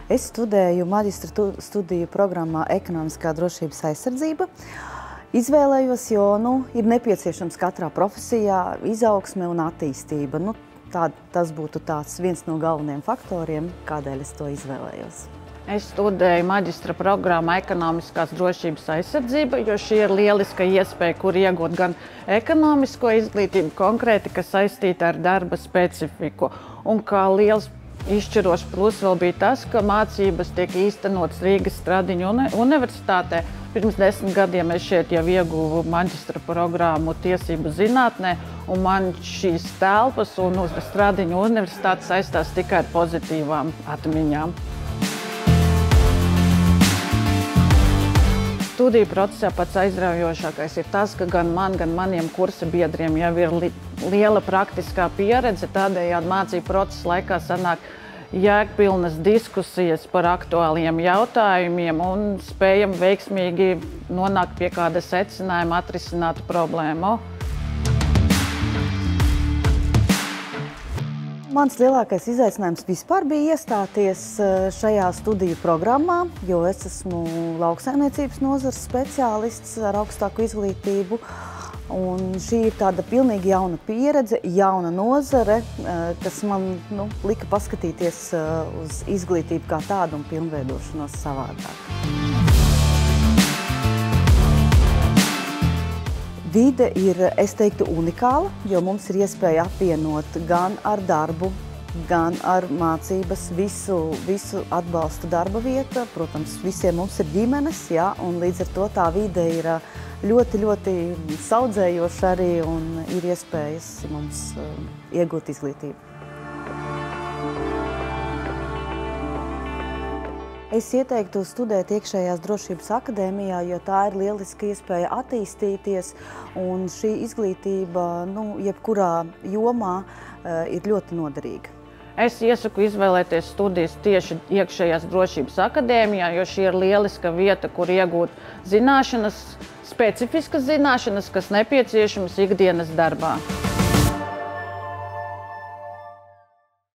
Es studēju maģistra studiju programmā Ekonomiskā drošības aizsardzība. Izvēlējos, jo ir nepieciešams katrā profesijā izaugsme un attīstība. Tas būtu viens no galvenajiem faktoriem, kādēļ es to izvēlējos. Es studēju maģistra programmā Ekonomiskās drošības aizsardzība, jo šī ir lieliska iespēja, kur iegūt gan ekonomisko izglītību konkrēti, kas saistīta ar darba specifiku. Un kā liels izšķirošs pluss vēl bija tas, ka mācības tiek īstenotas Rīgas Stradiņu universitātē. Pirms 10 gadiem es šeit jau ieguvu maģistra programmu tiesību zinātnē, un man šīs telpas un Stradiņu universitāte saistās tikai ar pozitīvām atmiņām. Studiju procesā pats aizraujošākais ir tas, ka gan man, gan maniem kursa biedriem jau ir liela praktiskā pieredze, tādējādi mācību procesa laikā sanāk jēgpilnas diskusijas par aktuāliem jautājumiem un spējam veiksmīgi nonākt pie kāda secinājuma, atrisināt problēmu. Mans lielākais izaicinājums vispār bija iestāties šajā studiju programmā, jo es esmu lauksaimniecības nozares speciālists ar augstāku izglītību. Un šī ir tāda pilnīgi jauna pieredze, jauna nozare, kas man lika paskatīties uz izglītību kā tādu un pilnveidošanos savādāk. Vide ir, es teiktu, unikāla, jo mums ir iespēja apvienot gan ar darbu, gan ar mācības, visu atbalstu darba vieta. Protams, visiem mums ir ģimenes, un līdz ar to tā vide ir ļoti, ļoti saudzējoša arī un ir iespējas mums iegūt izglītību. Es ieteiktu studēt iekšējās drošības akadēmijā, jo tā ir lieliska iespēja attīstīties, un šī izglītība, jebkurā jomā ir ļoti noderīga. Es iesaku izvēlēties studijas tieši iekšējās drošības akadēmijā, jo šī ir lieliska vieta, kur iegūt zināšanas, specifiskas zināšanas, kas nepieciešamas ikdienas darbā.